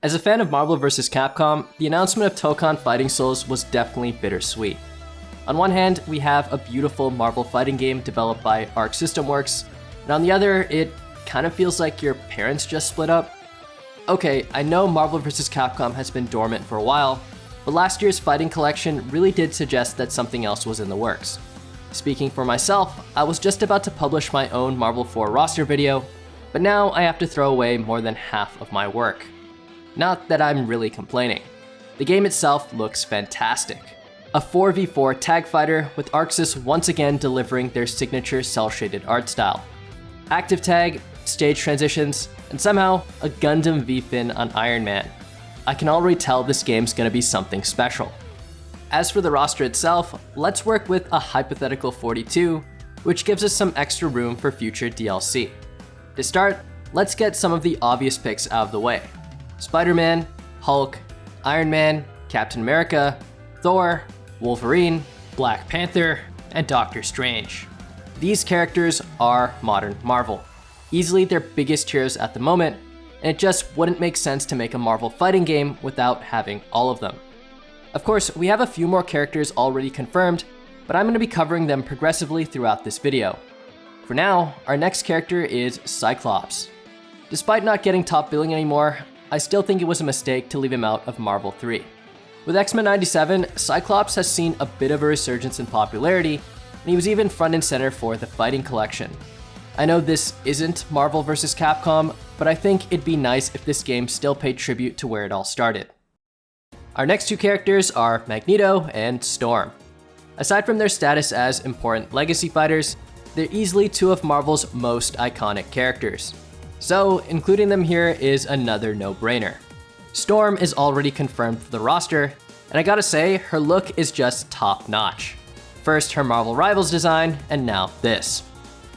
As a fan of Marvel vs. Capcom, the announcement of Tokon Fighting Souls was definitely bittersweet. On one hand, we have a beautiful Marvel fighting game developed by ArcSys, and on the other, it kind of feels like your parents just split up. Okay, I know Marvel vs. Capcom has been dormant for a while, but last year's fighting collection really did suggest that something else was in the works. Speaking for myself, I was just about to publish my own Marvel 4 roster video, but now I have to throw away more than half of my work. Not that I'm really complaining. The game itself looks fantastic. A 4v4 tag fighter with ArcSys once again delivering their signature cel-shaded art style. Active tag, stage transitions, and somehow a Gundam V-fin on Iron Man. I can already tell this game's gonna be something special. As for the roster itself, let's work with a hypothetical 42, which gives us some extra room for future DLC. To start, let's get some of the obvious picks out of the way. Spider-Man, Hulk, Iron Man, Captain America, Thor, Wolverine, Black Panther, and Doctor Strange. These characters are modern Marvel, easily their biggest heroes at the moment, and it just wouldn't make sense to make a Marvel fighting game without having all of them. Of course, we have a few more characters already confirmed, but I'm going to be covering them progressively throughout this video. For now, our next character is Cyclops. Despite not getting top billing anymore, I still think it was a mistake to leave him out of Marvel 3. With X-Men 97, Cyclops has seen a bit of a resurgence in popularity, and he was even front and center for the Fighting Collection. I know this isn't Marvel vs. Capcom, but I think it'd be nice if this game still paid tribute to where it all started. Our next two characters are Magneto and Storm. Aside from their status as important legacy fighters, they're easily two of Marvel's most iconic characters. So, including them here is another no-brainer. Storm is already confirmed for the roster, and I gotta say, her look is just top-notch. First her Marvel Rivals design, and now this.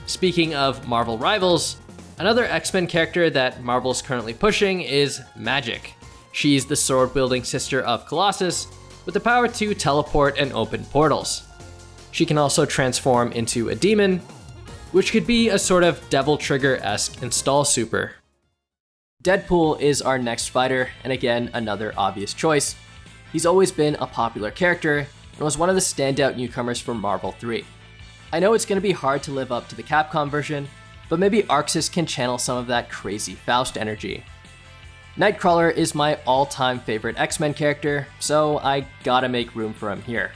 Speaking of Marvel Rivals, another X-Men character that Marvel's currently pushing is Magik. She's the sword-wielding sister of Colossus, with the power to teleport and open portals. She can also transform into a demon, which could be a sort of Devil Trigger-esque install super. Deadpool is our next fighter, and again, another obvious choice. He's always been a popular character, and was one of the standout newcomers for Marvel 3. I know it's going to be hard to live up to the Capcom version, but maybe ArcSys can channel some of that crazy Faust energy. Nightcrawler is my all-time favorite X-Men character, so I gotta make room for him here.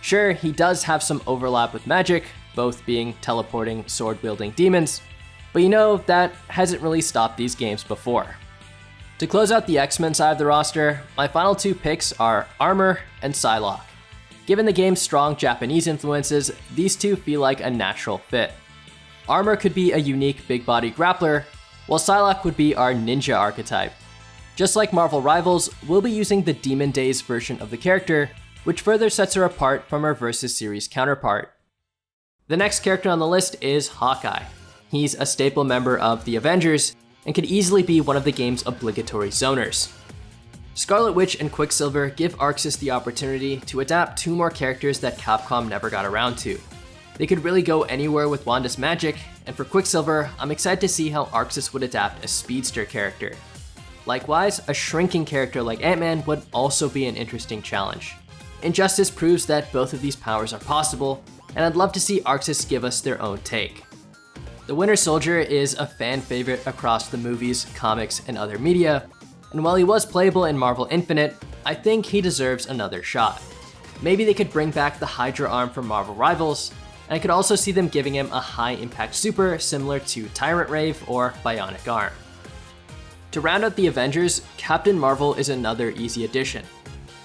Sure, he does have some overlap with Magik, both being teleporting, sword-wielding demons, but you know, that hasn't really stopped these games before. To close out the X-Men side of the roster, my final two picks are Armor and Psylocke. Given the game's strong Japanese influences, these two feel like a natural fit. Armor could be a unique big-body grappler, while Psylocke would be our ninja archetype. Just like Marvel Rivals, we'll be using the Demon Days version of the character, which further sets her apart from her Versus series counterpart. The next character on the list is Hawkeye. He's a staple member of the Avengers, and could easily be one of the game's obligatory zoners. Scarlet Witch and Quicksilver give ArcSys the opportunity to adapt two more characters that Capcom never got around to. They could really go anywhere with Wanda's magic, and for Quicksilver, I'm excited to see how ArcSys would adapt a speedster character. Likewise, a shrinking character like Ant-Man would also be an interesting challenge. Injustice proves that both of these powers are possible, and I'd love to see ArcSys give us their own take. The Winter Soldier is a fan favorite across the movies, comics, and other media, and while he was playable in Marvel Infinite, I think he deserves another shot. Maybe they could bring back the Hydra arm from Marvel Rivals, and I could also see them giving him a high-impact super similar to Tyrant Rave or Bionic Arm. To round out the Avengers, Captain Marvel is another easy addition.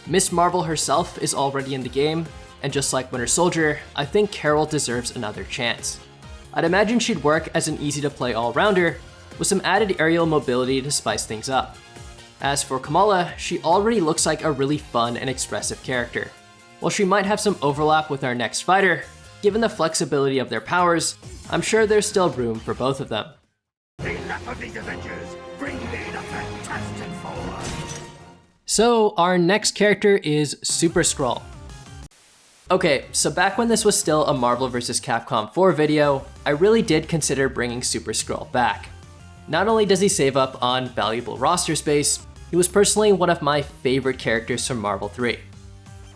Miss Marvel herself is already in the game, and just like Winter Soldier, I think Carol deserves another chance. I'd imagine she'd work as an easy-to-play all-rounder, with some added aerial mobility to spice things up. As for Kamala, she already looks like a really fun and expressive character. While she might have some overlap with our next fighter, given the flexibility of their powers, I'm sure there's still room for both of them. Enough of these Avengers! Bring me the Fantastic Four! So our next character is Super Skrull. Okay, so back when this was still a Marvel vs. Capcom 4 video, I really did consider bringing Super Skrull back. Not only does he save up on valuable roster space, he was personally one of my favorite characters from Marvel 3.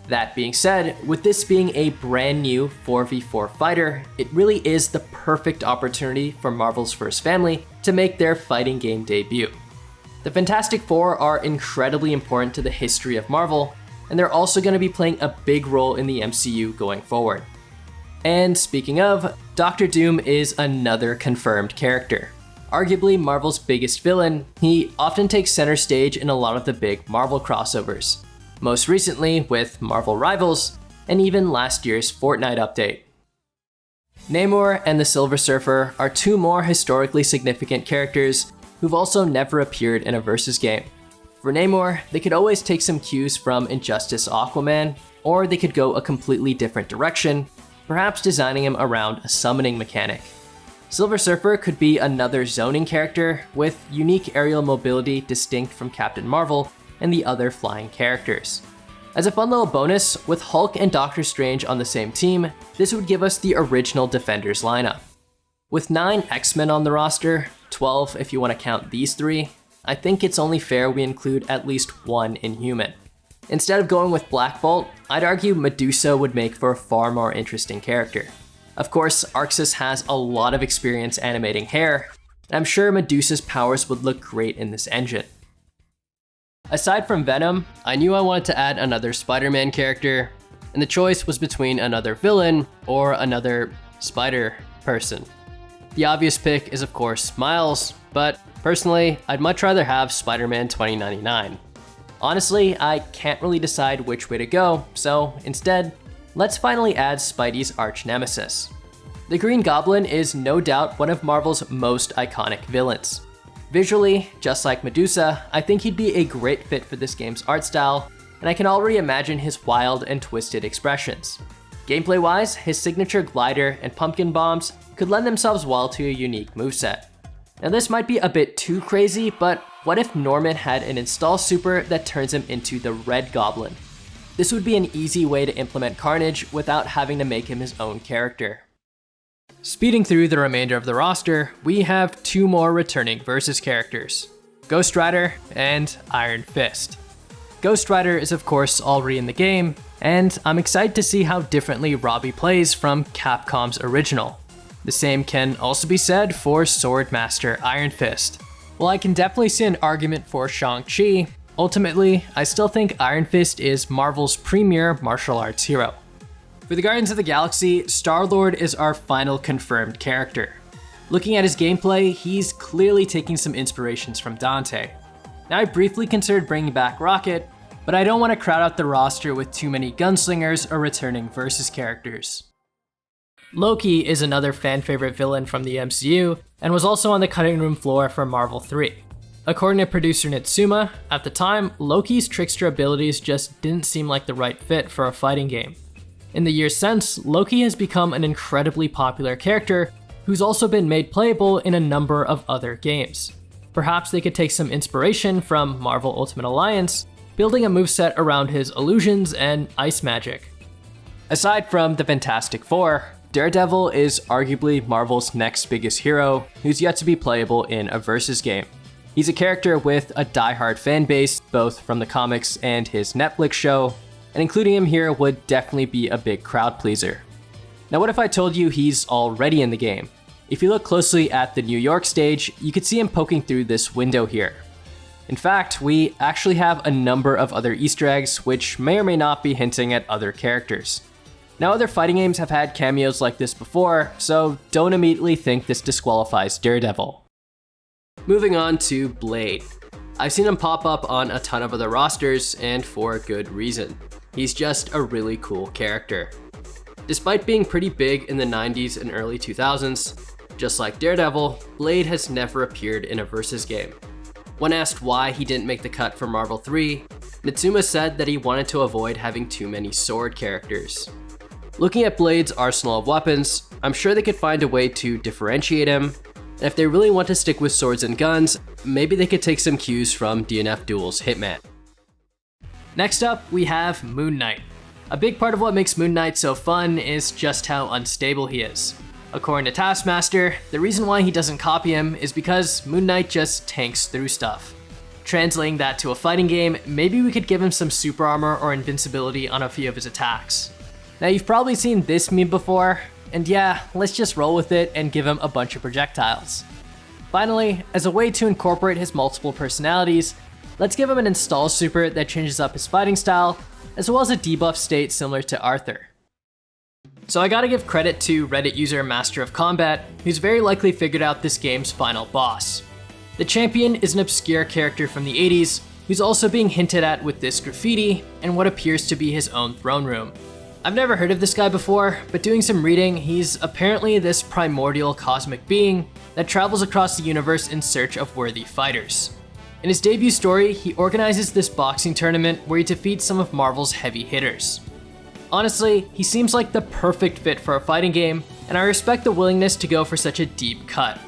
That being said, with this being a brand new 4v4 fighter, it really is the perfect opportunity for Marvel's first family to make their fighting game debut. The Fantastic Four are incredibly important to the history of Marvel, and they're also going to be playing a big role in the MCU going forward. And speaking of, Doctor Doom is another confirmed character. Arguably Marvel's biggest villain, he often takes center stage in a lot of the big Marvel crossovers. Most recently with Marvel Rivals, and even last year's Fortnite update. Namor and the Silver Surfer are two more historically significant characters who've also never appeared in a versus game. For Namor, they could always take some cues from Injustice Aquaman, or they could go a completely different direction, perhaps designing him around a summoning mechanic. Silver Surfer could be another zoning character with unique aerial mobility distinct from Captain Marvel and the other flying characters. As a fun little bonus, with Hulk and Doctor Strange on the same team, this would give us the original Defenders lineup. With 9 X-Men on the roster, 12 if you want to count these 3, I think it's only fair we include at least one Inhuman. Instead of going with Black Bolt, I'd argue Medusa would make for a far more interesting character. Of course, ArcSys has a lot of experience animating hair, and I'm sure Medusa's powers would look great in this engine. Aside from Venom, I knew I wanted to add another Spider-Man character, and the choice was between another villain or another spider person. The obvious pick is of course Miles, but personally, I'd much rather have Spider-Man 2099. Honestly, I can't really decide which way to go, so instead, let's finally add Spidey's arch nemesis. The Green Goblin is no doubt one of Marvel's most iconic villains. Visually, just like Medusa, I think he'd be a great fit for this game's art style, and I can already imagine his wild and twisted expressions. Gameplay-wise, his signature glider and pumpkin bombs could lend themselves well to a unique moveset. Now this might be a bit too crazy, but what if Norman had an install super that turns him into the Red Goblin? This would be an easy way to implement Carnage without having to make him his own character. Speeding through the remainder of the roster, we have 2 more returning Versus characters, Ghost Rider and Iron Fist. Ghost Rider is of course already in the game, and I'm excited to see how differently Robbie plays from Capcom's original. The same can also be said for Swordmaster Iron Fist. While I can definitely see an argument for Shang-Chi, ultimately, I still think Iron Fist is Marvel's premier martial arts hero. For the Guardians of the Galaxy, Star-Lord is our final confirmed character. Looking at his gameplay, he's clearly taking some inspirations from Dante. Now I briefly considered bringing back Rocket, but I don't want to crowd out the roster with too many gunslingers or returning Versus characters. Loki is another fan favorite villain from the MCU, and was also on the cutting room floor for Marvel 3. According to producer Nitsuma, at the time, Loki's trickster abilities just didn't seem like the right fit for a fighting game. In the years since, Loki has become an incredibly popular character who's also been made playable in a number of other games. Perhaps they could take some inspiration from Marvel Ultimate Alliance, building a moveset around his illusions and ice magic. Aside from the Fantastic Four, Daredevil is arguably Marvel's next biggest hero, who's yet to be playable in a Versus game. He's a character with a die-hard fan base, both from the comics and his Netflix show, and including him here would definitely be a big crowd pleaser. Now what if I told you he's already in the game? If you look closely at the New York stage, you could see him poking through this window here. In fact, we actually have a number of other Easter eggs which may or may not be hinting at other characters. Now other fighting games have had cameos like this before, so don't immediately think this disqualifies Daredevil. Moving on to Blade. I've seen him pop up on a ton of other rosters, and for a good reason. He's just a really cool character. Despite being pretty big in the 90s and early 2000s, just like Daredevil, Blade has never appeared in a Versus game. When asked why he didn't make the cut for Marvel 3, Nitsuma said that he wanted to avoid having too many sword characters. Looking at Blade's arsenal of weapons, I'm sure they could find a way to differentiate him, and if they really want to stick with swords and guns, maybe they could take some cues from DNF Duel's Hitman. Next up, we have Moon Knight. A big part of what makes Moon Knight so fun is just how unstable he is. According to Taskmaster, the reason why he doesn't copy him is because Moon Knight just tanks through stuff. Translating that to a fighting game, maybe we could give him some super armor or invincibility on a few of his attacks. Now you've probably seen this meme before, and yeah, let's just roll with it and give him a bunch of projectiles. Finally, as a way to incorporate his multiple personalities, let's give him an install super that changes up his fighting style, as well as a debuff state similar to Arthur. So I gotta give credit to Reddit user Master of Combat, who's very likely figured out this game's final boss. The champion is an obscure character from the 80s, who's also being hinted at with this graffiti and what appears to be his own throne room. I've never heard of this guy before, but doing some reading, he's apparently this primordial cosmic being that travels across the universe in search of worthy fighters. In his debut story, he organizes this boxing tournament where he defeats some of Marvel's heavy hitters. Honestly, he seems like the perfect fit for a fighting game, and I respect the willingness to go for such a deep cut.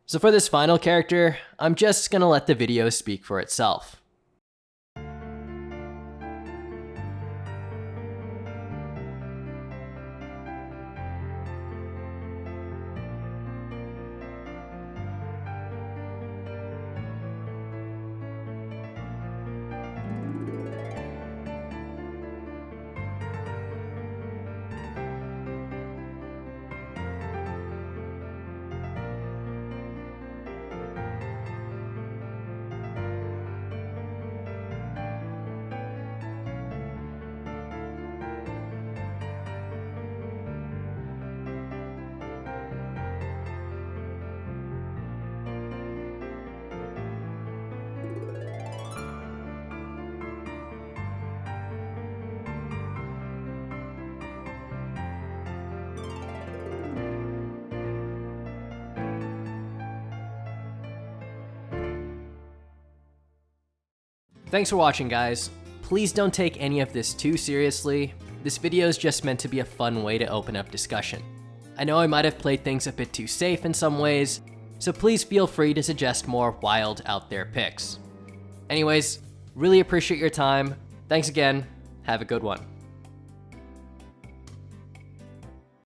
So for this final character, I'm just gonna let the video speak for itself. Thanks for watching, guys. Please don't take any of this too seriously. This video is just meant to be a fun way to open up discussion. I know I might have played things a bit too safe in some ways, so please feel free to suggest more wild out there picks. Anyways, really appreciate your time. Thanks again. Have a good one.